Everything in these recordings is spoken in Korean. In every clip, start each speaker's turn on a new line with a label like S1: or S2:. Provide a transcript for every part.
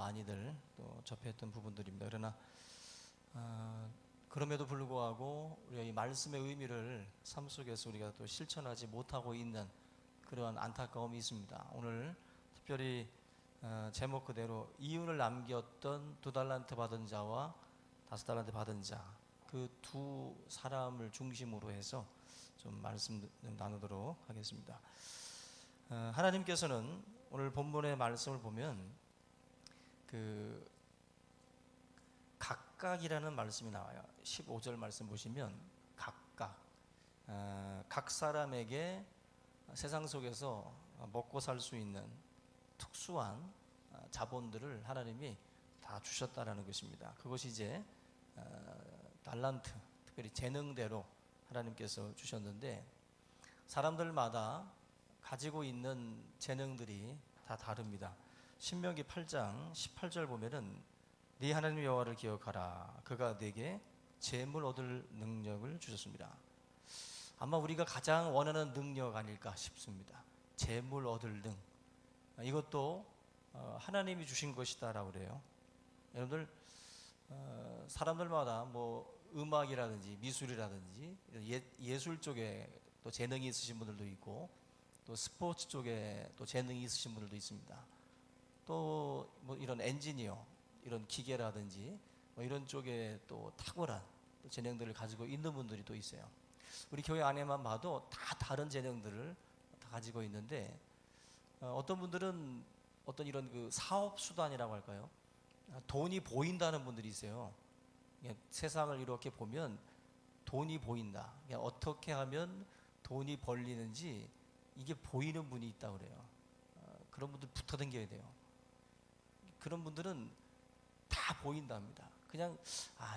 S1: 많이들 또 접했던 부분들입니다. 그러나 그럼에도 불구하고 우리가 이 말씀의 의미를 삶 속에서 우리가 또 실천하지 못하고 있는 그러한 안타까움이 있습니다. 오늘 특별히 제목 그대로 이윤을 남겼던 2달란트 받은 자와 5달란트 받은 자, 그 두 사람을 중심으로 해서 좀 말씀 나누도록 하겠습니다. 하나님께서는 오늘 본문의 말씀을 보면 그 각각이라는 말씀이 나와요. 15절 말씀 보시면 각 사람에게 세상 속에서 먹고 살 수 있는 특수한 자본들을 하나님이 다 주셨다라는 것입니다. 그것이 이제 달란트, 특별히 재능대로 하나님께서 주셨는데, 사람들마다 가지고 있는 재능들이 다 다릅니다. 신명기 8장 18절 보면은 네 하나님 여호와를 기억하라. 그가 네게 재물 얻을 능력을 주셨습니다. 아마 우리가 가장 원하는 능력 아닐까 싶습니다. 재물 얻을 능. 이것도 하나님이 주신 것이다라고 그래요. 여러분들 사람들마다 뭐 음악이라든지 미술이라든지 예술 쪽에 또 재능이 있으신 분들도 있고, 또 스포츠 쪽에 또 재능이 있으신 분들도 있습니다. 또 뭐 이런 엔지니어, 이런 기계라든지 뭐 이런 쪽에 또 탁월한 또 재능들을 가지고 있는 분들이 또 있어요. 우리 교회 안에만 봐도 다 다른 재능들을 다 가지고 있는데, 어떤 분들은 어떤 이런 그 사업 수단이라고 할까요? 돈이 보인다는 분들이 있어요. 세상을 이렇게 보면 돈이 보인다. 어떻게 하면 돈이 벌리는지 이게 보이는 분이 있다고 그래요. 그런 분들 붙어 다녀야 돼요. 그런 분들은 다 보인답니다. 그냥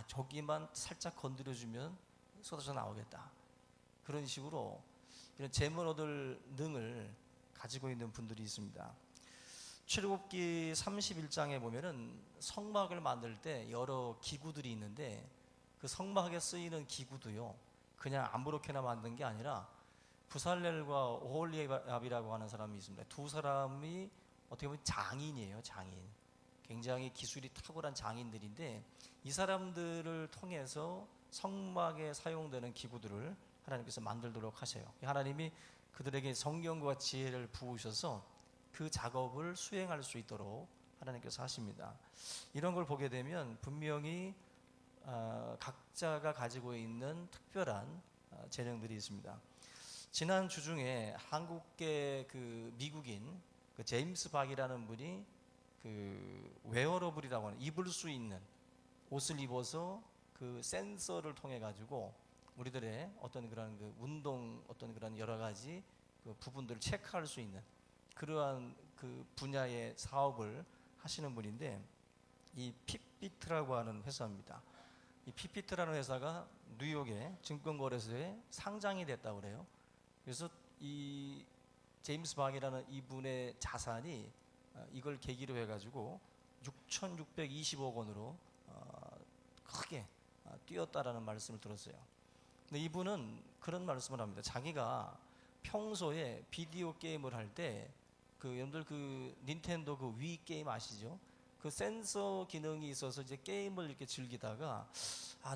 S1: 저기만 살짝 건드려주면 쏟아져 나오겠다. 그런 식으로 이런 재물 얻을 능을 가지고 있는 분들이 있습니다. 출애굽기 31장에 보면은 성막을 만들 때 여러 기구들이 있는데, 그 성막에 쓰이는 기구도요, 그냥 아무렇게나 만든 게 아니라 부살렐과 오홀리압이라고 하는 사람이 있습니다. 두 사람이 어떻게 보면 장인이에요. 장인. 굉장히 기술이 탁월한 장인들인데, 이 사람들을 통해서 성막에 사용되는 기구들을 하나님께서 만들도록 하셔요. 하나님이 그들에게 성경과 지혜를 부으셔서 그 작업을 수행할 수 있도록 하나님께서 하십니다. 이런 걸 보게 되면 분명히 각자가 가지고 있는 특별한 재능들이 있습니다. 지난 주 중에 한국계 그 미국인 그 제임스 박이라는 분이 그 웨어러블이라고 하는 입을 수 있는 옷을 입어서 그 센서를 통해 가지고 우리들의 어떤 그런 그 운동, 어떤 그런 여러 가지 그 부분들을 체크할 수 있는 그러한 그 분야의 사업을 하시는 분인데, 이 핏비트라고 하는 회사입니다. 이 핏비트라는 회사가 뉴욕의 증권거래소에 상장이 됐다고 그래요. 그래서 이 제임스 박이라는 이분의 자산이 이걸 계기로 해가지고 6,620억 원으로 크게 뛰었다라는 말씀을 들었어요. 근데 이분은 그런 말씀을 합니다. 자기가 평소에 비디오 게임을 할 때 여러분들 그 닌텐도 그 위 게임 아시죠? 그 센서 기능이 있어서 이제 게임을 이렇게 즐기다가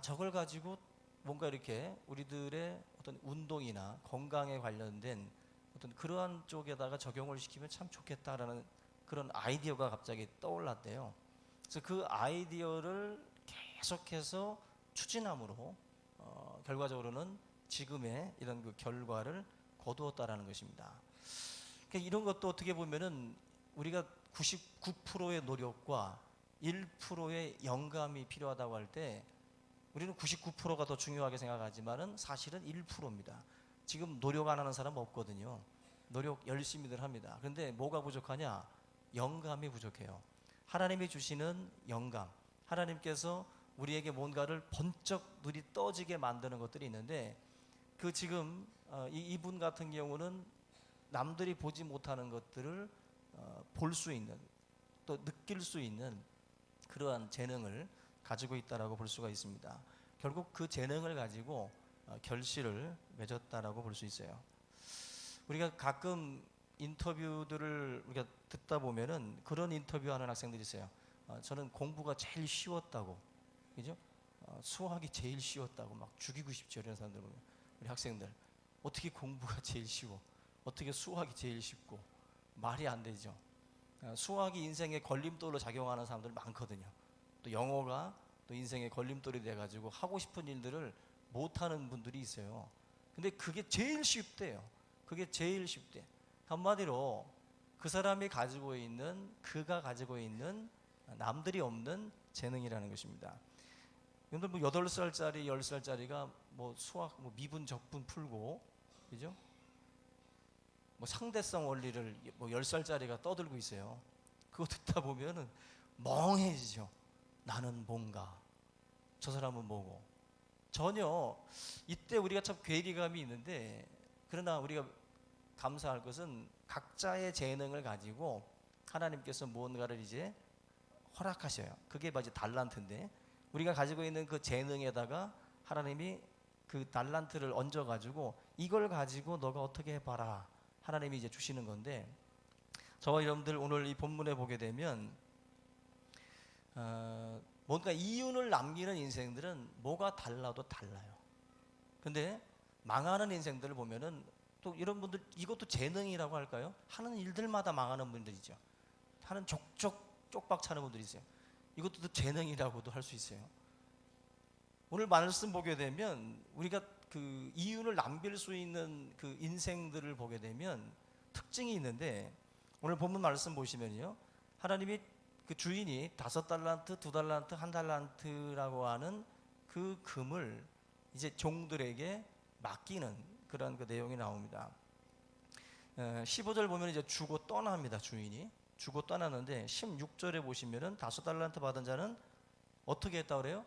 S1: 저걸 가지고 뭔가 이렇게 우리들의 어떤 운동이나 건강에 관련된 어떤 그러한 쪽에다가 적용을 시키면 참 좋겠다라는 그런 아이디어가 갑자기 떠올랐대요. 그래서 그 아이디어를 계속해서 추진함으로 결과적으로는 지금의 이런 그 결과를 거두었다라는 것입니다. 그러니까 이런 것도 어떻게 보면은 우리가 99%의 노력과 1%의 영감이 필요하다고 할 때, 우리는 99%가 더 중요하게 생각하지만은 사실은 1%입니다. 지금 노력 안 하는 사람 없거든요. 노력 열심히들 합니다. 그런데 뭐가 부족하냐? 영감이 부족해요. 하나님이 주시는 영감, 하나님께서 우리에게 뭔가를 번쩍 눈이 떠지게 만드는 것들이 있는데, 그 지금 이분 같은 경우는 남들이 보지 못하는 것들을 볼 수 있는, 또 느낄 수 있는 그러한 재능을 가지고 있다라고 볼 수가 있습니다. 결국 그 재능을 가지고 결실을 맺었다라고 볼 수 있어요. 우리가 가끔 인터뷰들을 우리가 듣다 보면은 그런 인터뷰하는 학생들이 있어요. 저는 공부가 제일 쉬웠다고, 그죠? 수학이 제일 쉬웠다고 막 죽이고 싶죠. 이런 사람들 보면, 우리 학생들 어떻게 공부가 제일 쉬워? 어떻게 수학이 제일 쉽고? 말이 안 되죠. 수학이 인생의 걸림돌로 작용하는 사람들 많거든요. 또 영어가 또 인생의 걸림돌이 돼가지고 하고 싶은 일들을 못하는 분들이 있어요. 근데 그게 제일 쉽대요. 그게 제일 쉽대. 한마디로 그 사람이 가지고 있는, 그가 가지고 있는 남들이 없는 재능이라는 것입니다. 여러분들 뭐 8살짜리, 10살짜리가 뭐 수학, 뭐 미분, 적분 풀고, 그죠? 뭐 상대성 원리를 뭐 10살짜리가 떠들고 있어요. 그거 듣다 보면은 멍해지죠. 나는 뭔가, 저 사람은 뭐고. 전혀 이때 우리가 참 괴리감이 있는데, 그러나 우리가 감사할 것은 각자의 재능을 가지고 하나님께서 무언가를 이제 허락하셔요. 그게 바로 달란트인데, 우리가 가지고 있는 그 재능에다가 하나님이 그 달란트를 얹어가지고 이걸 가지고 너가 어떻게 해봐라, 하나님이 이제 주시는 건데, 저와 여러분들 오늘 이 본문에 보게 되면 뭔가 이윤을 남기는 인생들은 뭐가 달라도 달라요. 근데 망하는 인생들을 보면은 또 이런 분들, 이것도 재능이라고 할까요? 하는 일들마다 망하는 분들이죠. 하는 쪽박 차는 분들이 있어요. 이것도 또 재능이라고도 할 수 있어요. 오늘 말씀 보게 되면 우리가 그 이윤을 남길 수 있는 그 인생들을 보게 되면 특징이 있는데, 오늘 본문 말씀 보시면요, 하나님이 그 주인이 5달란트, 2달란트, 1달란트라고 하는 그 금을 이제 종들에게 맡기는 그런 그 내용이 나옵니다. 15절 보면 이제 주고 떠납니다. 주인이 주고 떠나는데, 16절에 보시면은 5달란트 받은 자는 어떻게 했다 그래요?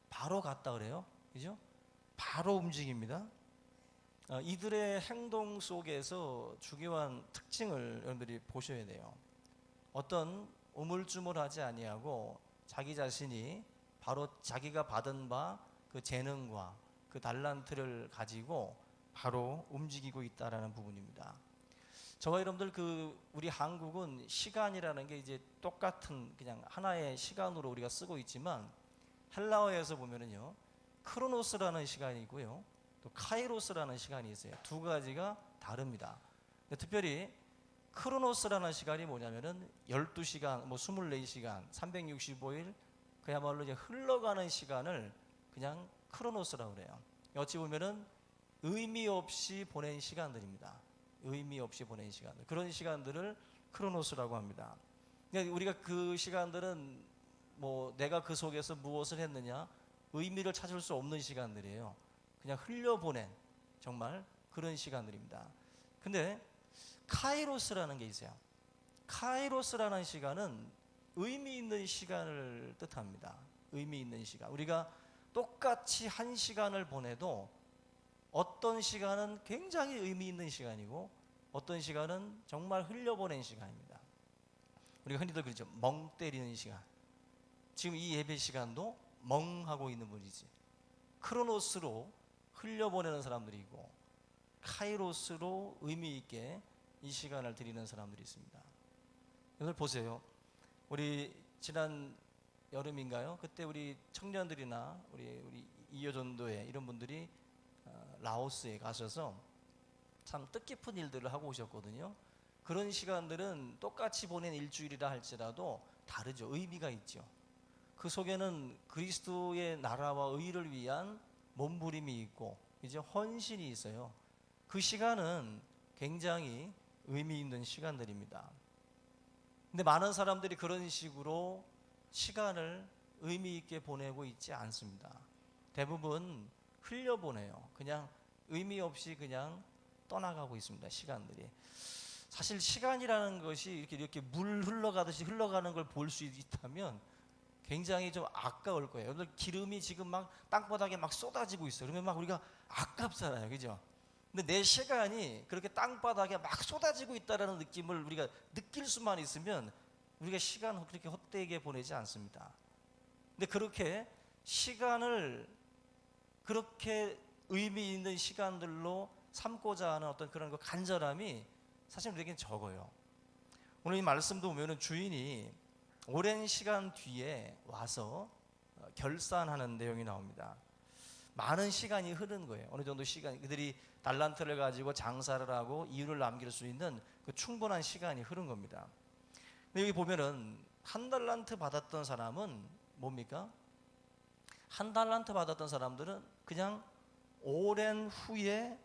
S1: 바로 갔다 그래요. 그죠? 바로 움직입니다. 이들의 행동 속에서 중요한 특징을 여러분들이 보셔야 돼요. 어떤 우물쭈물하지 아니하고 자기 자신이 바로 자기가 받은 바 그 재능과 그 달란트를 가지고 바로 움직이고 있다라는 부분입니다. 저와 여러분들 우리 한국은 시간이라는 게 이제 똑같은 그냥 하나의 시간으로 우리가 쓰고 있지만, 헬라어에서 보면은요, 크로노스라는 시간이 있고요, 또 카이로스라는 시간이 있어요. 두 가지가 다릅니다. 특별히 크로노스라는 시간이 뭐냐면은 12시간, 뭐 24시간, 365일 그야말로 이제 흘러가는 시간을 그냥 크로노스라고 그래요. 어찌 보면은 의미 없이 보낸 시간들입니다. 의미 없이 보낸 시간들. 그런 시간들을 크로노스라고 합니다. 그러니까 우리가 그 시간들은 뭐 내가 그 속에서 무엇을 했느냐, 의미를 찾을 수 없는 시간들이에요. 그냥 흘려보낸 정말 그런 시간들입니다. 근데 카이로스라는 게 있어요. 카이로스라는 시간은 의미 있는 시간을 뜻합니다. 의미 있는 시간. 우리가 똑같이 한 시간을 보내도 어떤 시간은 굉장히 의미 있는 시간이고 어떤 시간은 정말 흘려보낸 시간입니다. 우리가 흔히들 그러죠. 멍 때리는 시간. 지금 이 예배 시간도 멍하고 있는 분이지. 크로노스로 흘려보내는 사람들이고 카이로스로 의미 있게 이 시간을 드리는 사람들이 있습니다. 오늘 보세요. 우리 지난 여름인가요? 그때 우리 청년들이나 우리 이여전도회 이런 분들이 라오스에 가셔서 참 뜻깊은 일들을 하고 오셨거든요. 그런 시간들은 똑같이 보낸 일주일이라 할지라도 다르죠. 의미가 있죠. 그 속에는 그리스도의 나라와 의를 위한 몸부림이 있고 이제 헌신이 있어요. 그 시간은 굉장히 의미 있는 시간들입니다. 근데 많은 사람들이 그런 식으로 시간을 의미 있게 보내고 있지 않습니다. 대부분 흘려보내요. 그냥 의미 없이 그냥 떠나가고 있습니다. 시간들이. 사실 시간이라는 것이 이렇게 물 흘러가듯이 흘러가는 걸 볼 수 있다면 굉장히 좀 아까울 거예요. 오늘 기름이 지금 막 땅바닥에 막 쏟아지고 있어요. 그러면 막 우리가 아깝잖아요. 그죠? 근데 내 시간이 그렇게 땅바닥에 막 쏟아지고 있다는 느낌을 우리가 느낄 수만 있으면 우리가 시간을 그렇게 헛되게 보내지 않습니다. 근데 그렇게 시간을 그렇게 의미 있는 시간들로 삼고자 하는 어떤 그런 간절함이 사실 우리에게는 적어요. 오늘 이 말씀도 보면은 주인이 오랜 시간 뒤에 와서 결산하는 내용이 나옵니다. 많은 시간이 흐른 거예요. 어느 정도 시간, 그들이 달란트를 가지고 장사를 하고 이윤을 남길 수 있는 그 충분한 시간이 흐른 겁니다. 근데 여기 보면은 한 달란트 받았던 사람은 뭡니까? 한 달란트 받았던 사람들은 그냥 오랜 후에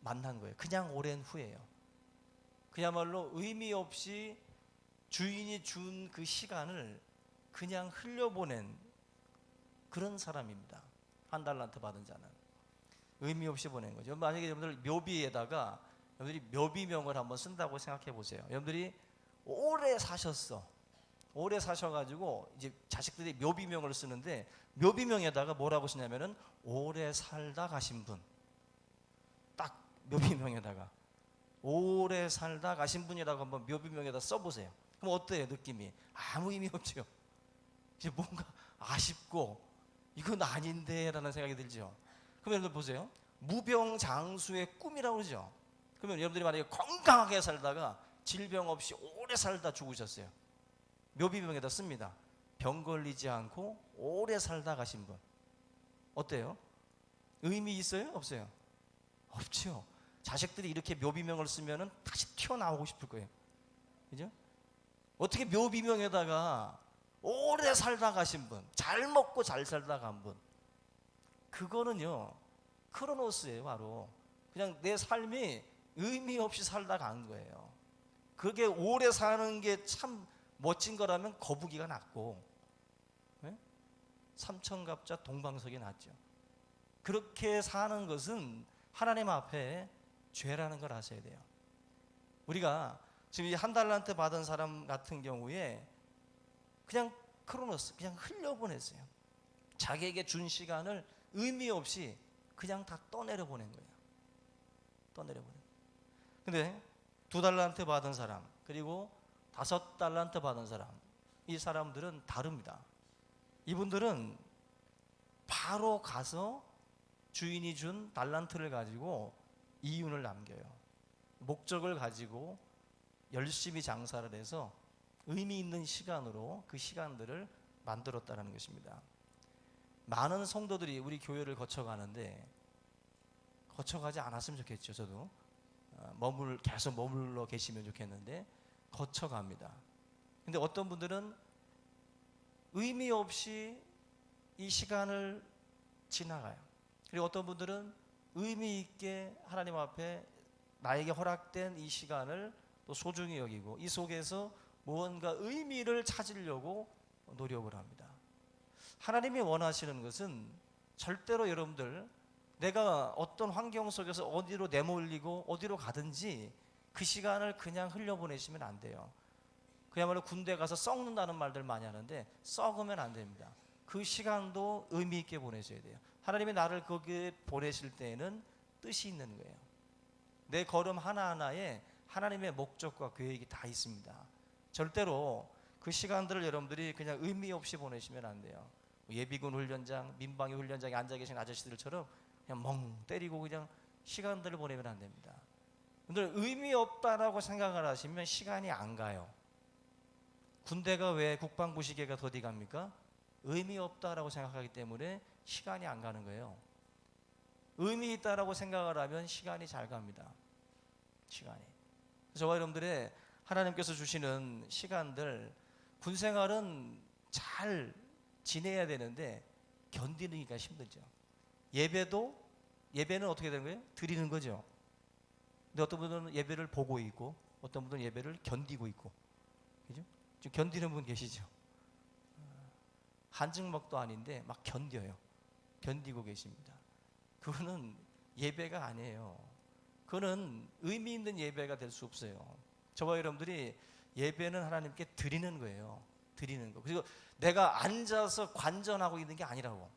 S1: 만난 거예요. 그냥 오랜 후에요. 그야말로 의미 없이 주인이 준 그 시간을 그냥 흘려보낸 그런 사람입니다. 한 달란트 받은 자는 의미 없이 보낸 거죠. 만약에 여러분들 묘비에다가 여러분들이 묘비명을 한번 쓴다고 생각해 보세요. 여러분들이 오래 사셨어. 오래 사셔가지고 이제 자식들이 묘비명을 쓰는데 묘비명에다가 뭐라고 쓰냐면은 오래 살다 가신 분. 딱 묘비명에다가 오래 살다 가신 분이라고 한번 묘비명에다 써보세요. 그럼 어때요? 느낌이 아무 의미 없죠. 이제 뭔가 아쉽고 이건 아닌데 라는 생각이 들죠. 그럼 여러분들 보세요. 무병장수의 꿈이라고 그러죠. 그러면 여러분들이 만약에 건강하게 살다가 질병 없이 오래 살다 죽으셨어요. 묘비명에다 씁니다. 병 걸리지 않고 오래 살다 가신 분. 어때요? 의미 있어요? 없어요? 없죠. 자식들이 이렇게 묘비명을 쓰면은 다시 튀어나오고 싶을 거예요. 그죠? 어떻게 묘비명에다가 오래 살다 가신 분, 잘 먹고 잘 살다 간 분, 그거는요 크로노스예요. 바로 그냥 내 삶이 의미 없이 살다 간 거예요. 그게 오래 사는 게 참 멋진 거라면 거북이가 낫고, 네? 삼천갑자 동방석이 낫죠. 그렇게 사는 것은 하나님 앞에 죄라는 걸 아셔야 돼요. 우리가 지금 이 한 달란트 받은 사람 같은 경우에 그냥 크로노스, 그냥 흘려보냈어요. 자기에게 준 시간을 의미 없이 그냥 다 떠내려 보낸 거예요. 떠내려 보낸 거예요. 근데 2달란트 받은 사람, 그리고 5달란트 받은 사람, 이 사람들은 다릅니다. 이분들은 바로 가서 주인이 준 달란트를 가지고 이윤을 남겨요. 목적을 가지고 열심히 장사를 해서 의미 있는 시간으로 그 시간들을 만들었다는 것입니다. 많은 성도들이 우리 교회를 거쳐가는데, 거쳐가지 않았으면 좋겠죠. 저도 계속 머물러 계시면 좋겠는데 거쳐갑니다. 근데 어떤 분들은 의미 없이 이 시간을 지나가요. 그리고 어떤 분들은 의미 있게 하나님 앞에 나에게 허락된 이 시간을 또 소중히 여기고 이 속에서 무언가 의미를 찾으려고 노력을 합니다. 하나님이 원하시는 것은 절대로 여러분들 내가 어떤 환경 속에서 어디로 내몰리고 어디로 가든지 그 시간을 그냥 흘려보내시면 안 돼요. 그야말로 군대 가서 썩는다는 말들 많이 하는데 썩으면 안 됩니다. 그 시간도 의미 있게 보내셔야 돼요. 하나님이 나를 거기에 보내실 때에는 뜻이 있는 거예요. 내 걸음 하나하나에 하나님의 목적과 계획이 다 있습니다. 절대로 그 시간들을 여러분들이 그냥 의미 없이 보내시면 안 돼요. 예비군 훈련장, 민방위 훈련장에 앉아 계신 아저씨들처럼 그냥 멍 때리고 그냥 시간들을 보내면 안 됩니다. 근데 의미 없다라고 생각을 하시면 시간이 안 가요. 군대가 왜 국방부 시계가 더디 갑니까? 의미 없다라고 생각하기 때문에 시간이 안 가는 거예요. 의미 있다라고 생각을 하면 시간이 잘 갑니다. 시간이. 저와 여러분들의 하나님께서 주시는 시간들, 군생활은 잘 지내야 되는데 견디기가 힘들죠. 예배는 어떻게 되는 거예요? 드리는 거죠. 근데 어떤 분들은 예배를 보고 있고 어떤 분들은 예배를 견디고 있고, 그죠? 좀 견디는 분 계시죠? 한증막도 아닌데 막 견뎌요. 견디고 계십니다. 그거는 예배가 아니에요. 그거는 의미 있는 예배가 될 수 없어요. 저와 여러분들이 예배는 하나님께 드리는 거예요. 드리는 거. 그리고 내가 앉아서 관전하고 있는 게 아니라고.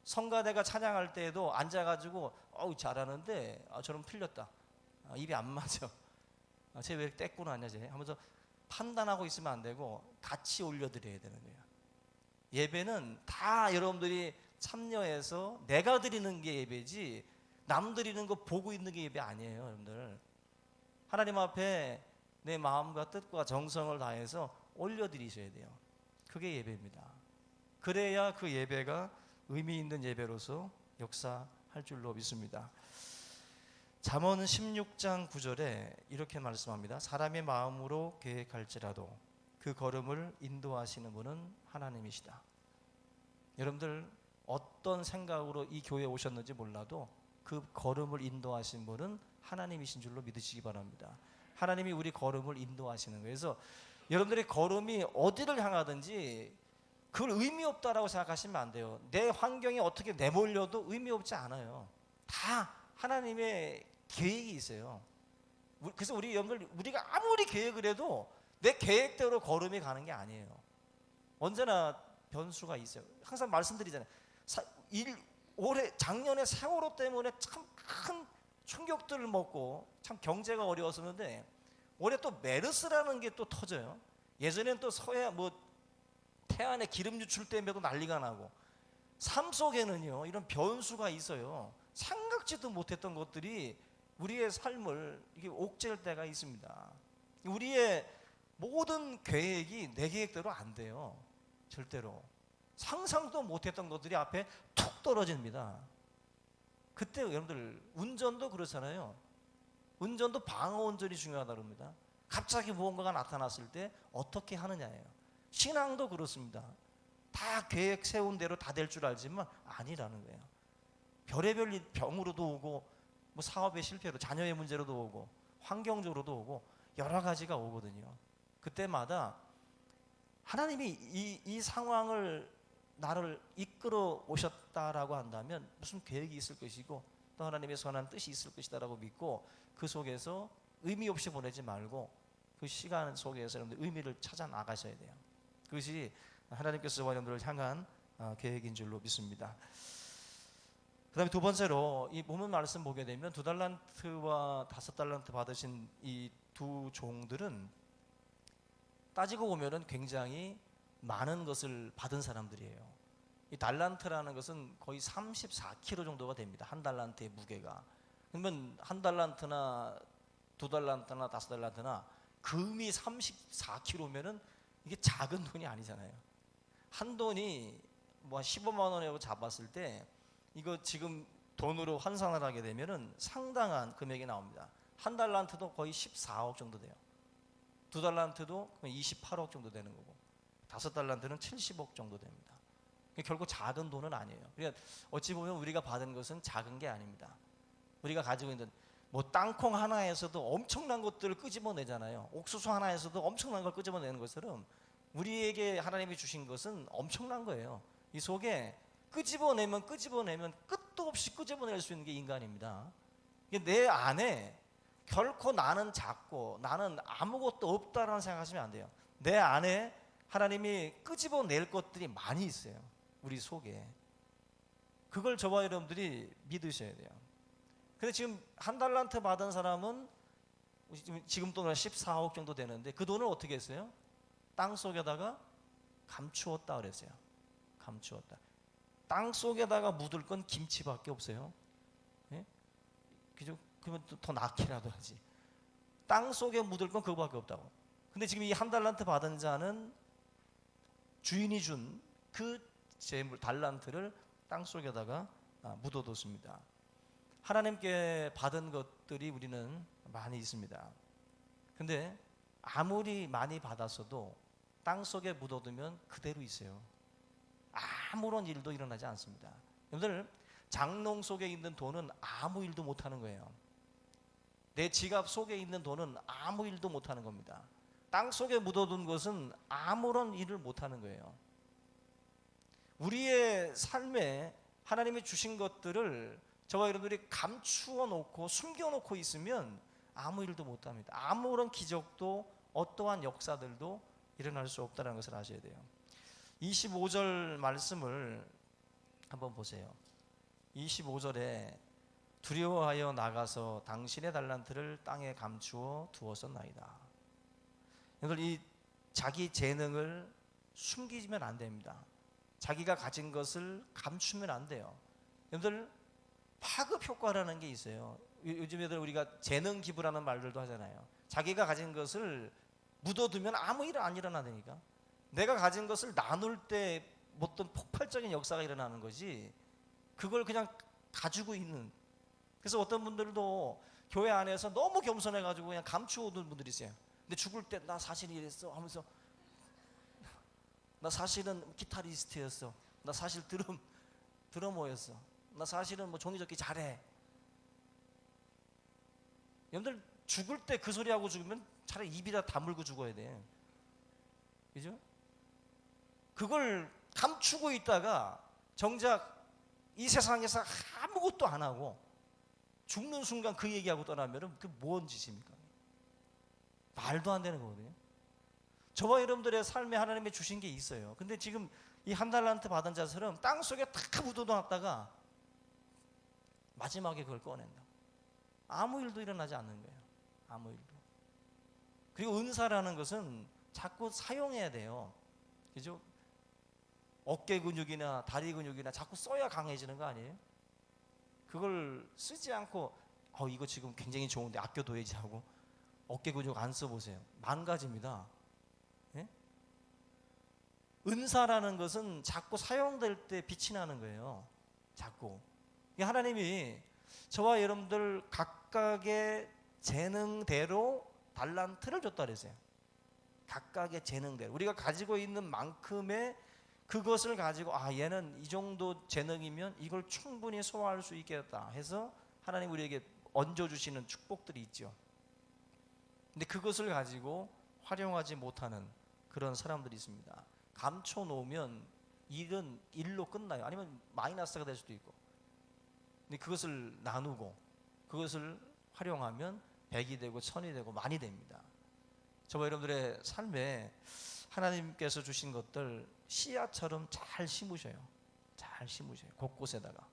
S1: 성가대가 찬양할 때에도 앉아가지고 잘하는데 저럼 틀렸다. 입이 안 맞아. 쟤 왜 떼꾸나 하냐 쟤 하면서 판단하고 있으면 안 되고 같이 올려드려야 되는 거예요. 예배는 다 여러분들이 참여해서 내가 드리는 게 예배지 남 드리는 거 보고 있는 게 예배 아니에요. 여러분들 하나님 앞에 내 마음과 뜻과 정성을 다해서 올려드리셔야 돼요. 그게 예배입니다. 그래야 그 예배가 의미 있는 예배로서 역사할 줄로 믿습니다. 잠언 16장 9절에 이렇게 말씀합니다. 사람의 마음으로 계획할지라도 그 걸음을 인도하시는 분은 하나님이시다. 여러분들 어떤 생각으로 이 교회에 오셨는지 몰라도 그 걸음을 인도하신 분은 하나님이신 줄로 믿으시기 바랍니다. 하나님이 우리 걸음을 인도하시는 거예요. 그래서 여러분들의 걸음이 어디를 향하든지 그걸 의미 없다라고 생각하시면 안 돼요. 내 환경이 어떻게 내몰려도 의미 없지 않아요. 다 하나님의 계획이 있어요. 그래서 우리 여러분들, 우리가 아무리 계획을 해도 내 계획대로 걸음이 가는 게 아니에요. 언제나 변수가 있어요. 항상 말씀드리잖아요. 올해 작년에 세월호 때문에 참 큰 충격들을 먹고 참 경제가 어려웠었는데 올해 또 메르스라는 게 또 터져요. 예전에는 또 태안에 기름 유출 때문에도 난리가 나고, 삶 속에는요 이런 변수가 있어요. 생각지도 못했던 것들이 우리의 삶을 이게 옥죄할 때가 있습니다. 우리의 모든 계획이 내 계획대로 안 돼요. 절대로. 상상도 못했던 것들이 앞에 툭 떨어집니다. 그때 여러분들 운전도 그렇잖아요. 운전도 방어 운전이 중요하다고 합니다. 갑자기 무언가가 나타났을 때 어떻게 하느냐예요. 신앙도 그렇습니다. 다 계획 세운 대로 다 될 줄 알지만 아니라는 거예요. 별의별 병으로도 오고, 사업의 실패로, 자녀의 문제로도 오고, 환경적으로도 오고, 여러 가지가 오거든요. 그때마다 하나님이 이 상황을 나를 이끌어 오셨다라고 한다면 무슨 계획이 있을 것이고 또 하나님의 선한 뜻이 있을 것이다라고 믿고 그 속에서 의미 없이 보내지 말고 그 시간 속에서 여러분들 의미를 찾아 나가셔야 돼요. 그것이 하나님께서 여러분들을 향한 계획인 줄로 믿습니다. 그 다음에 두 번째로 이 본문 말씀 보게 되면 2달란트와 5달란트 받으신 이 두 종들은 따지고 보면은 굉장히 많은 것을 받은 사람들이에요. 이 달란트라는 것은 거의 34kg 정도가 됩니다. 한 달란트의 무게가. 그러면 한 달란트나 2달란트나 5달란트나 금이 34kg면은 이게 작은 돈이 아니잖아요. 한 돈이 15만 원이라고 잡았을 때 이거 지금 돈으로 환산을 하게 되면은 상당한 금액이 나옵니다. 한 달란트도 거의 14억 정도 돼요. 2달란트도 28억 정도 되는 거고 5달란트는 70억 정도 됩니다. 결국 작은 돈은 아니에요. 그러니까 어찌 보면 우리가 받은 것은 작은 게 아닙니다. 우리가 가지고 있는 땅콩 하나에서도 엄청난 것들을 끄집어내잖아요. 옥수수 하나에서도 엄청난 걸 끄집어내는 것처럼 우리에게 하나님이 주신 것은 엄청난 거예요. 이 속에 끄집어내면 끝도 없이 끄집어낼 수 있는 게 인간입니다. 내 안에 결코 나는 작고 나는 아무것도 없다라는 생각하시면 안 돼요. 내 안에 하나님이 끄집어낼 것들이 많이 있어요. 우리 속에. 그걸 저와 여러분들이 믿으셔야 돼요. 근데 지금 한 달란트 받은 사람은 지금 돈은 14억 정도 되는데 그 돈을 어떻게 했어요? 땅 속에다가 감추었다 그랬어요. 감추었다. 땅 속에다가 묻을 건 김치밖에 없어요. 예? 그러면 더 낫기라도 하지. 땅 속에 묻을 건 그거밖에 없다고. 근데 지금 이 한 달란트 받은 자는 주인이 준 그 재물 달란트를 땅 속에다가 묻어뒀습니다. 하나님께 받은 것들이 우리는 많이 있습니다. 근데 아무리 많이 받았어도 땅 속에 묻어두면 그대로 있어요. 아무런 일도 일어나지 않습니다. 여러분들 장롱 속에 있는 돈은 아무 일도 못하는 거예요. 내 지갑 속에 있는 돈은 아무 일도 못하는 겁니다. 땅 속에 묻어둔 것은 아무런 일을 못하는 거예요. 우리의 삶에 하나님이 주신 것들을 저와 여러분들이 감추어 놓고 숨겨놓고 있으면 아무 일도 못합니다. 아무런 기적도 어떠한 역사들도 일어날 수 없다는 것을 아셔야 돼요. 25절 말씀을 한번 보세요. 25절에 두려워하여 나가서 당신의 달란트를 땅에 감추어 두었었나이다. 여러분, 이 자기 재능을 숨기면 안 됩니다. 자기가 가진 것을 감추면 안 돼요. 여러분들 파급 효과라는 게 있어요. 요즘 애들 우리가 재능 기부라는 말들도 하잖아요. 자기가 가진 것을 묻어두면 아무 일 안 일어나다니까. 내가 가진 것을 나눌 때 어떤 폭발적인 역사가 일어나는 거지, 그걸 그냥 가지고 있는. 그래서 어떤 분들도 교회 안에서 너무 겸손해가지고 그냥 감추어둔 분들이 있어요. 근데 죽을 때 나 사실 이랬어 하면서, 나 사실은 기타리스트였어, 나 사실 드러머였어, 나 사실은 뭐 종이접기 잘해. 여러분들 죽을 때 그 소리하고 죽으면 차라리 입이라 다물고 죽어야 돼. 그죠? 그걸 감추고 있다가 정작 이 세상에서 아무것도 안 하고 죽는 순간 그 얘기하고 떠나면 그 뭔 짓입니까? 말도 안 되는 거거든요. 저와 여러분들의 삶에 하나님이 주신 게 있어요. 근데 지금 이 한 달란트 받은 자처럼 땅속에 다 묻어놨다가 마지막에 그걸 꺼낸다. 아무 일도 일어나지 않는 거예요. 아무 일도. 그리고 은사라는 것은 자꾸 사용해야 돼요. 그죠? 어깨 근육이나 다리 근육이나 자꾸 써야 강해지는 거 아니에요? 그걸 쓰지 않고 이거 지금 굉장히 좋은데 아껴둬야지 하고 어깨 근육 안 써보세요. 망가집니다. 예? 은사라는 것은 자꾸 사용될 때 빛이 나는 거예요. 자꾸. 하나님이 저와 여러분들 각각의 재능대로 달란트를 줬다 그랬어요. 각각의 재능대로 우리가 가지고 있는 만큼의 그것을 가지고 얘는 이 정도 재능이면 이걸 충분히 소화할 수 있겠다 해서 하나님 우리에게 얹어주시는 축복들이 있죠. 근데 그것을 가지고 활용하지 못하는 그런 사람들이 있습니다. 감춰놓으면 일은 일로 끝나요. 아니면 마이너스가 될 수도 있고. 근데 그것을 나누고 그것을 활용하면 100이 되고 1000이 되고 만이 됩니다. 저와 여러분들의 삶에 하나님께서 주신 것들 씨앗처럼 잘 심으셔요. 잘 심으셔요. 곳곳에다가.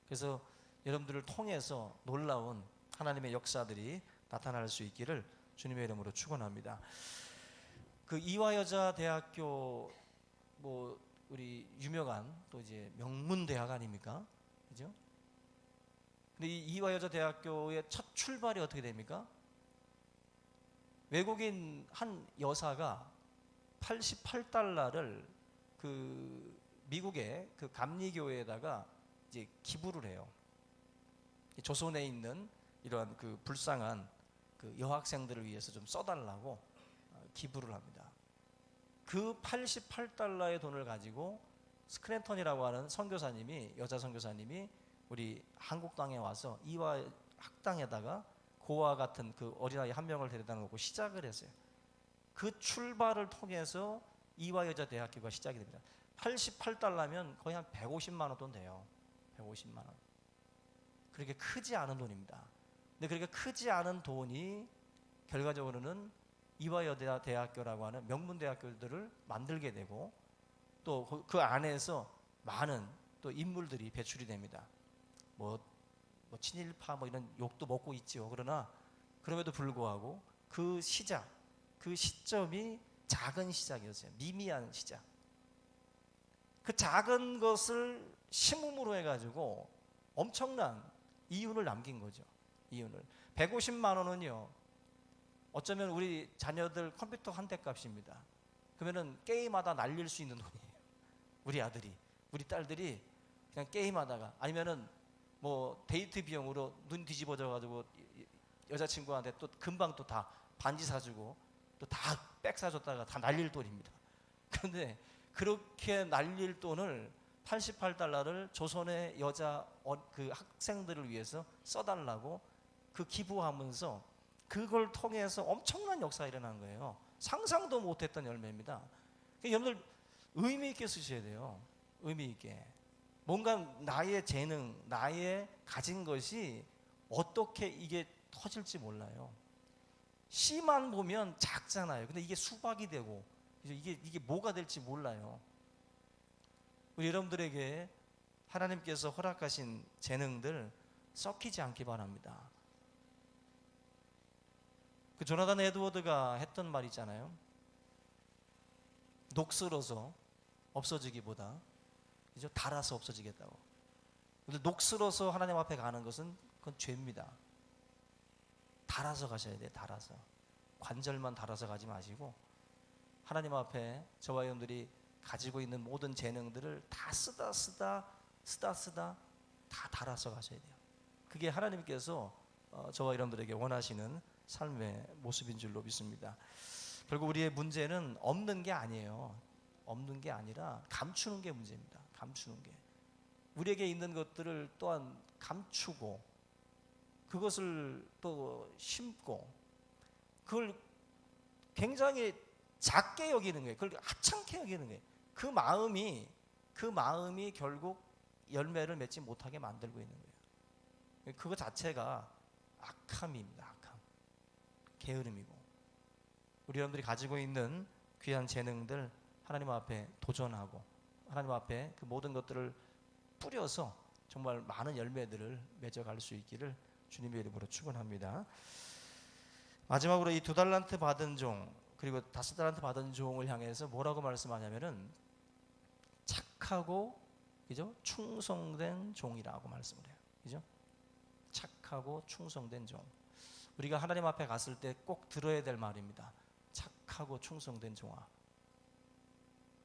S1: 그래서 여러분들을 통해서 놀라운 하나님의 역사들이 나타날 수 있기를 주님의 이름으로 축원합니다. 그 이화여자대학교 뭐 우리 유명한 또 이제 명문 대학 아닙니까? 그죠? 근데 이 이화여자대학교의 첫 출발이 어떻게 됩니까? 외국인 한 여사가 88달러를 그 미국의 그 감리교회에다가 이제 기부를 해요. 조선에 있는 이러한 그 불쌍한 그 여학생들을 위해서 좀 써달라고 기부를 합니다. 그 88달러의 돈을 가지고 스크랜턴이라고 하는 선교사님이, 여자 선교사님이 우리 한국 땅에 와서 이화 학당에다가 고아 같은 그 어린아이 한 명을 데려다 놓고 시작을 했어요. 그 출발을 통해서 이화여자대학교가 시작이 됩니다. 88달러면 거의 한 150만 원 돈 돼요. 150만 원. 그렇게 크지 않은 돈입니다. 근데 그렇게 크지 않은 돈이 결과적으로는 이화여자대학교라고 하는 명문대학교들을 만들게 되고 또 그 안에서 많은 또 인물들이 배출이 됩니다. 뭐 친일파 뭐 이런 욕도 먹고 있죠. 그러나 그럼에도 불구하고 그 시작, 그 시점이 작은 시작이었어요. 미미한 시작. 그 작은 것을 심음으로 해가지고 엄청난 이윤을 남긴 거죠. 이윤을. 150만 원은요. 어쩌면 우리 자녀들 컴퓨터 한 대 값입니다. 그러면은 게임하다 날릴 수 있는 돈이에요. 우리 아들이, 우리 딸들이 그냥 게임하다가 아니면은 뭐 데이트 비용으로 눈 뒤집어져 가지고 여자친구한테 또 금방 또 다 반지 사주고 또 다 백 사줬다가 다 날릴 돈입니다. 그런데 그렇게 날릴 돈을 88달러를 조선의 여자 그 학생들을 위해서 써달라고 그 기부하면서 그걸 통해서 엄청난 역사가 일어난 거예요. 상상도 못했던 열매입니다. 그러니까 여러분들 의미 있게 쓰셔야 돼요. 의미 있게. 뭔가 나의 재능, 나의 가진 것이 어떻게 이게 터질지 몰라요. 씨만 보면 작잖아요. 근데 이게 수박이 되고 이게 뭐가 될지 몰라요. 우리 여러분들에게 하나님께서 허락하신 재능들 썩히지 않기 바랍니다. 그 조나단 에드워드가 했던 말 있잖아요. 녹슬어서 없어지기보다 그죠? 달아서 없어지겠다고. 근데 녹슬어서 하나님 앞에 가는 것은 그건 죄입니다. 달아서 가셔야 돼요. 달아서. 관절만 달아서 가지 마시고 하나님 앞에 저와 여러분들이 가지고 있는 모든 재능들을 다 쓰다 다 달아서 가셔야 돼요. 그게 하나님께서 저와 여러분들에게 원하시는 삶의 모습인 줄로 믿습니다. 결국 우리의 문제는 없는 게 아니에요. 없는 게 아니라 감추는 게 문제입니다. 감추는 게. 우리에게 있는 것들을 또한 감추고 그것을 또 심고 그걸 굉장히 작게 여기는 거예요. 그걸 하찮게 여기는 거예요. 그 마음이 결국 열매를 맺지 못하게 만들고 있는 거예요. 그거 자체가 악함입니다. 악함. 게으름이고. 우리 여러분들이 가지고 있는 귀한 재능들 하나님 앞에 도전하고 하나님 앞에 그 모든 것들을 뿌려서 정말 많은 열매들을 맺어갈 수 있기를 주님의 이름으로 축원합니다. 마지막으로 이 2달란트 받은 종 그리고 5달란트 받은 종을 향해서 뭐라고 말씀하냐면은 착하고 그죠? 충성된 종이라고 말씀을 해요. 그죠? 착하고 충성된 종. 우리가 하나님 앞에 갔을 때 꼭 들어야 될 말입니다. 착하고 충성된 종아.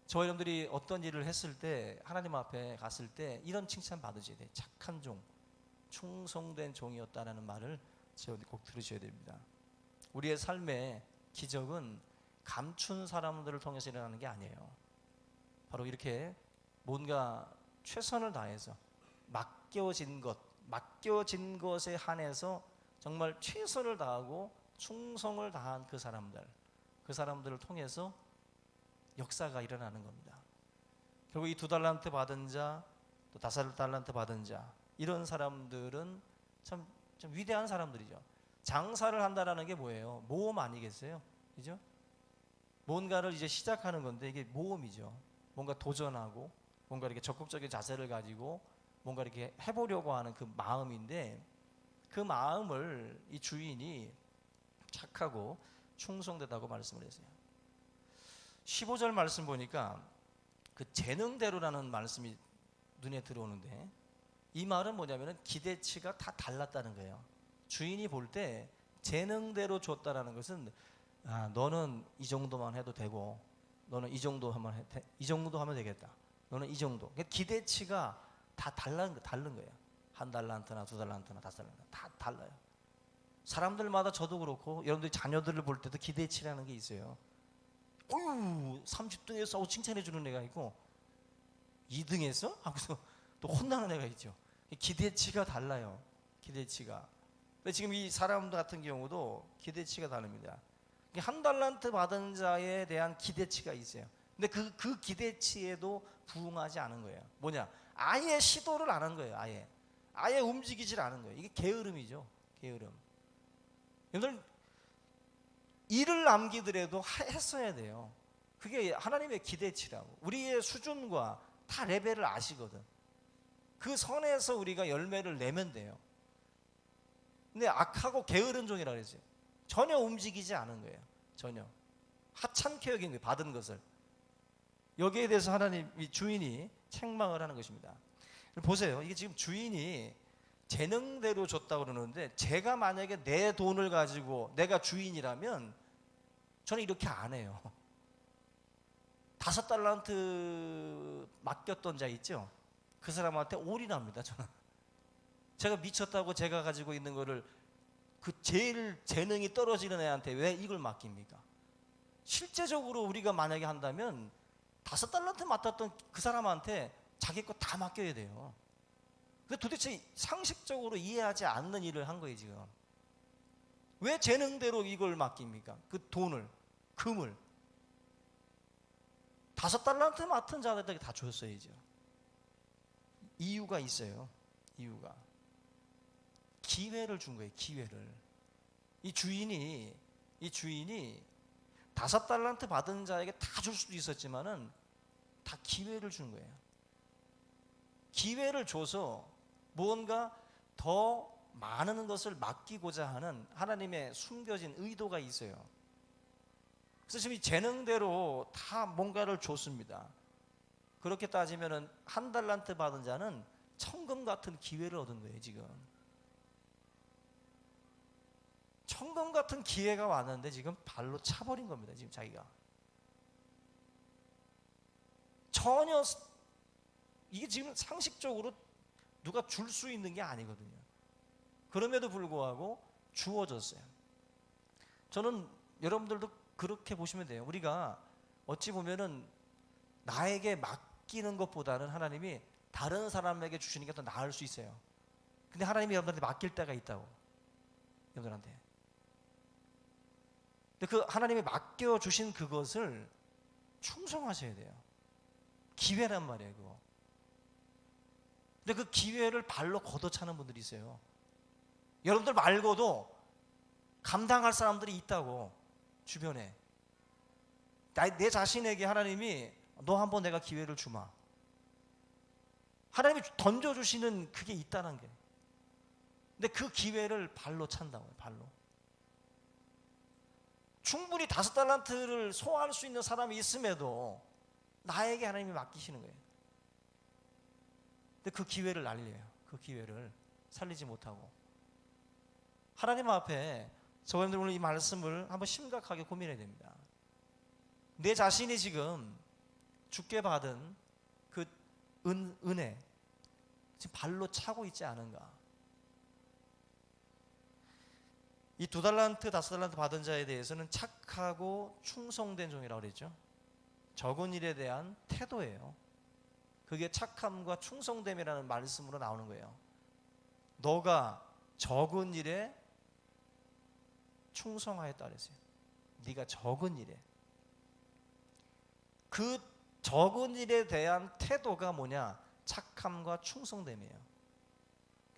S1: 저와 여러분들이 어떤 일을 했을 때 하나님 앞에 갔을 때 이런 칭찬 받으셔야 돼요. 착한 종, 충성된 종이었다라는 말을 꼭 들으셔야 됩니다. 우리의 삶의 기적은 감춘 사람들을 통해서 일어나는 게 아니에요. 바로 이렇게 뭔가 최선을 다해서 맡겨진 것에 한해서 정말 최선을 다하고 충성을 다한 그 사람들을 통해서 역사가 일어나는 겁니다. 결국 이 2달란트 받은 자, 또 5달란트 받은 자, 이런 사람들은 참 위대한 사람들이죠. 장사를 한다라는 게 뭐예요? 모험 아니겠어요? 그죠? 뭔가를 이제 시작하는 건데 이게 모험이죠. 뭔가 도전하고 뭔가 이렇게 적극적인 자세를 가지고 뭔가 이렇게 해보려고 하는 그 마음인데 그 마음을 이 주인이 착하고 충성되다고 말씀을 했어요. 15절 말씀 보니까 그 재능대로라는 말씀이 눈에 들어오는데 이 말은 뭐냐면은 기대치가 다 달랐다는 거예요. 주인이 볼 때 재능대로 줬다라는 것은 너는 이 정도만 해도 되고 너는 이 정도 하면 되겠다. 너는 이 정도. 기대치가 다 다른 거예요. 1달란트나 2달란트나 5달란트 다 달라요. 사람들마다 저도 그렇고 여러분들이 자녀들을 볼 때도 기대치라는 게 있어요. 30등에서 칭찬해 주는 애가 있고 2등에서 하고서 또 혼나는 애가 있죠. 기대치가 달라요. 기대치가. 근데 지금 이 사람들 같은 경우도 기대치가 다릅니다. 1달란트 받은 자에 대한 기대치가 있어요. 근데 그 기대치에도 부응하지 않은 거예요. 뭐냐? 아예 시도를 안 한 거예요. 아예 움직이질 않은 거예요. 이게 게으름이죠. 게으름. 여러분 일을 남기더라도 했어야 돼요. 그게 하나님의 기대치라고. 우리의 수준과 다 레벨을 아시거든. 그 선에서 우리가 열매를 내면 돼요. 근데 악하고 게으른 종이라고 그랬어요. 전혀 움직이지 않은 거예요. 전혀. 하찮게 여긴 거예요. 받은 것을. 여기에 대해서 하나님이 주인이 책망을 하는 것입니다. 보세요. 이게 지금 주인이 재능대로 줬다고 그러는데 제가 만약에 내 돈을 가지고 내가 주인이라면 저는 이렇게 안 해요. 5달란트 맡겼던 자 있죠? 그 사람한테 올인합니다. 저는. 제가 미쳤다고 제가 가지고 있는 거를 그 제일 재능이 떨어지는 애한테 왜 이걸 맡깁니까? 실제적으로 우리가 만약에 한다면 5달란트 맡았던 그 사람한테 자기 거 다 맡겨야 돼요. 근데 도대체 상식적으로 이해하지 않는 일을 한 거예요, 지금. 왜 재능대로 이걸 맡깁니까? 그 돈을, 금을. 5달란트 맡은 자들에게 다 줬어야죠. 이유가 있어요. 이유가. 기회를 준 거예요, 기회를. 이 주인이 5달란트 받은 자에게 다 줄 수도 있었지만은 다 기회를 준 거예요. 기회를 줘서 무언가 더 많은 것을 맡기고자 하는 하나님의 숨겨진 의도가 있어요. 그래서 지금 이 재능대로 다 뭔가를 줬습니다. 그렇게 따지면은 1달란트 받은 자는 천금 같은 기회를 얻은 거예요, 지금. 황금 같은 기회가 왔는데 지금 발로 차버린 겁니다. 지금 자기가 전혀 이게 지금 상식적으로 누가 줄 수 있는 게 아니거든요. 그럼에도 불구하고 주어졌어요. 저는 여러분들도 그렇게 보시면 돼요. 우리가 어찌 보면은 나에게 맡기는 것보다는 하나님이 다른 사람에게 주시는 게 더 나을 수 있어요. 근데 하나님이 여러분들한테 맡길 때가 있다고. 여러분들한테. 근데 그 하나님이 맡겨주신 그것을 충성하셔야 돼요. 기회란 말이에요, 그거. 근데 그 기회를 발로 걷어차는 분들이 있어요. 여러분들 말고도 감당할 사람들이 있다고, 주변에. 내 자신에게 하나님이 너 한번 내가 기회를 주마. 하나님이 던져주시는 그게 있다는 게. 근데 그 기회를 발로 찬다고요, 발로. 충분히 5달란트를 소화할 수 있는 사람이 있음에도 나에게 하나님이 맡기시는 거예요. 근데 그 기회를 날려요. 그 기회를 살리지 못하고. 하나님 앞에 저희들 오늘 이 말씀을 한번 심각하게 고민해야 됩니다. 내 자신이 지금 주께 받은 그 은혜 지금 발로 차고 있지 않은가. 이 2달란트, 5달란트 받은 자에 대해서는 착하고 충성된 종이라고 그랬죠. 적은 일에 대한 태도예요. 그게 착함과 충성됨이라는 말씀으로 나오는 거예요. 너가 적은 일에 충성하였다 그랬어요. 네가 적은 일에. 그 적은 일에 대한 태도가 뭐냐? 착함과 충성됨이에요.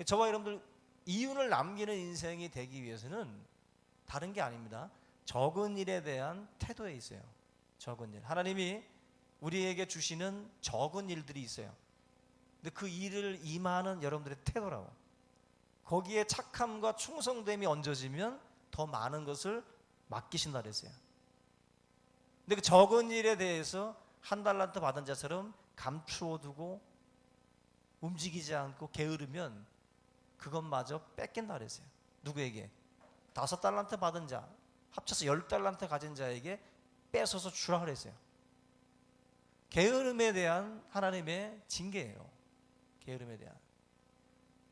S1: 저와 여러분들 이윤을 남기는 인생이 되기 위해서는 다른 게 아닙니다. 적은 일에 대한 태도에 있어요. 적은 일. 하나님이 우리에게 주시는 적은 일들이 있어요. 근데 그 일을 임하는 여러분들의 태도라고. 거기에 착함과 충성됨이 얹어지면 더 많은 것을 맡기신다 그랬어요. 근데 그 적은 일에 대해서 1달란트 받은 자처럼 감추어 두고 움직이지 않고 게으르면 그것마저 뺏긴다 그랬어요. 누구에게? 5달란트 받은 자, 합쳐서 10달란트 가진 자에게 뺏어서 주라 그랬어요. 게으름에 대한 하나님의 징계예요. 게으름에 대한.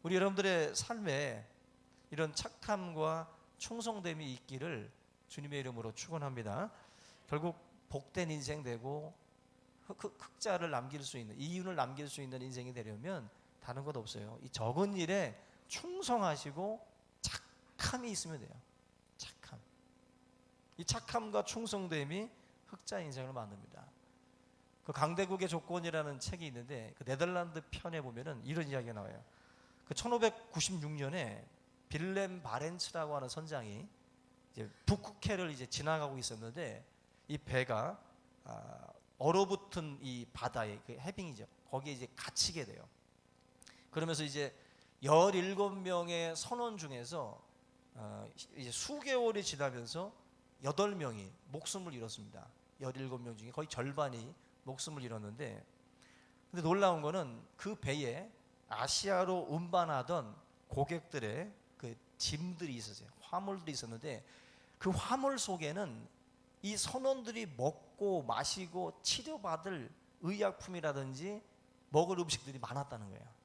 S1: 우리 여러분들의 삶에 이런 착함과 충성됨이 있기를 주님의 이름으로 축원합니다. 결국 복된 인생 되고 흑자를 남길 수 있는, 이윤을 남길 수 있는 인생이 되려면 다른 것 없어요. 이 적은 일에 충성하시고 착함이 있으면 돼요. 착함. 이 착함과 충성됨이 흑자 인생을 만듭니다. 그 강대국의 조건이라는 책이 있는데 그 네덜란드 편에 보면은 이런 이야기가 나와요. 그 1596년에 빌렘 바렌츠라고 하는 선장이 이제 북극해를 이제 지나가고 있었는데 이 배가 얼어붙은 이 바다에 그 해빙이죠. 거기에 이제 갇히게 돼요. 그러면서 이제 17명의 선원 중에서 이제 수개월이 지나면서 8명이 목숨을 잃었습니다. 17명 중에 거의 절반이 목숨을 잃었는데, 근데 놀라운 거는 그 배에 아시아로 운반하던 고객들의 그 짐들이 있었어요. 화물들이 있었는데 그 화물 속에는 이 선원들이 먹고 마시고 치료받을 의약품이라든지 먹을 음식들이 많았다는 거예요.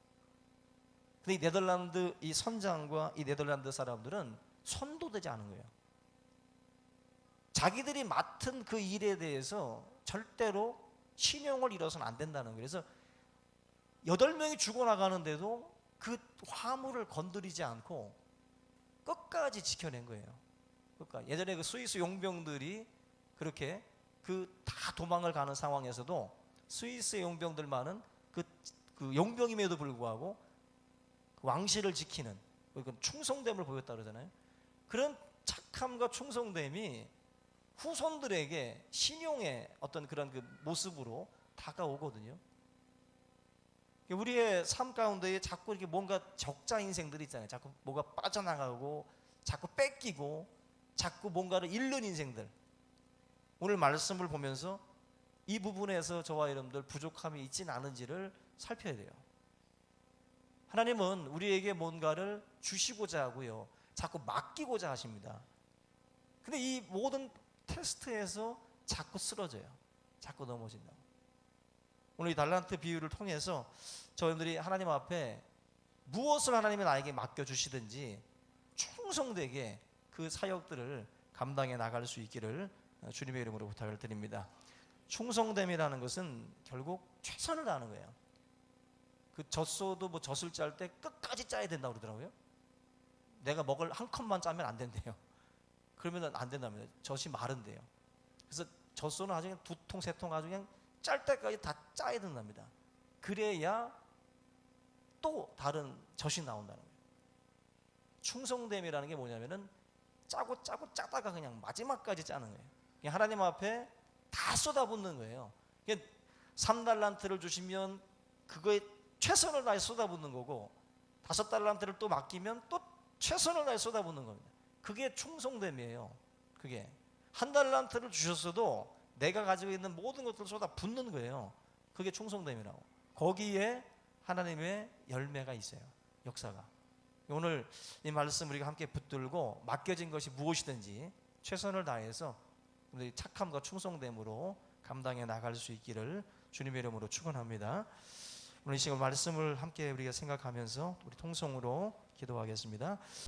S1: 근데 이 네덜란드 이 선장과 이 네덜란드 사람들은 손도 대지 않은 거예요. 자기들이 맡은 그 일에 대해서 절대로 신용을 잃어서는 안 된다는 거예요. 그래서 8명이 죽어나가는데도 그 화물을 건드리지 않고 끝까지 지켜낸 거예요. 그러니까 예전에 그 스위스 용병들이 그렇게 그 다 도망을 가는 상황에서도 스위스 용병들만은 그 용병임에도 불구하고 그 왕실을 지키는 충성됨을 보였다 그러잖아요. 그런 착함과 충성됨이 후손들에게 신용의 어떤 그런 그 모습으로 다가오거든요. 우리의 삶 가운데에 자꾸 이렇게 뭔가 적자 인생들이 있잖아요. 자꾸 뭐가 빠져나가고 자꾸 뺏기고 자꾸 뭔가를 잃는 인생들. 오늘 말씀을 보면서 이 부분에서 저와 여러분들 부족함이 있진 않은지를 살펴야 돼요. 하나님은 우리에게 뭔가를 주시고자 하고요, 자꾸 맡기고자 하십니다. 근데 이 모든 테스트에서 자꾸 쓰러져요. 자꾸 넘어진다고. 오늘 이 달란트 비유를 통해서 저희들이 하나님 앞에 무엇을 하나님이 나에게 맡겨주시든지 충성되게 그 사역들을 감당해 나갈 수 있기를 주님의 이름으로 부탁을 드립니다. 충성됨이라는 것은 결국 최선을 다하는 거예요. 그 젖소도 뭐 젖을 짤 때 끝까지 짜야 된다고 그러더라고요. 내가 먹을 한 컵만 짜면 안 된대요. 그러면 안 된답니다. 젖이 마른대요. 그래서 젖소는 아주 그냥 2통, 3통 아주 그냥 짤 때까지 다 짜야 된답니다. 그래야 또 다른 젖이 나온다는 거예요. 충성됨이라는 게 뭐냐면은 짜고 짜다가 그냥 마지막까지 짜는 거예요. 그냥 하나님 앞에 다 쏟아붓는 거예요. 3달란트를 주시면 그거에 최선을 다해 쏟아붓는 거고 5달란트를 또 맡기면 또 최선을 다해 쏟아붓는 겁니다. 그게 충성됨이에요. 그게 1달란트를 주셨어도 내가 가지고 있는 모든 것들을 쏟아붓는 거예요. 그게 충성됨이라고. 거기에 하나님의 열매가 있어요. 역사가. 오늘 이 말씀 우리가 함께 붙들고 맡겨진 것이 무엇이든지 최선을 다해서 착함과 충성됨으로 감당해 나갈 수 있기를 주님의 이름으로 축원합니다. 오늘 이 시간 말씀을 함께 우리가 생각하면서 우리 통성으로 기도하겠습니다.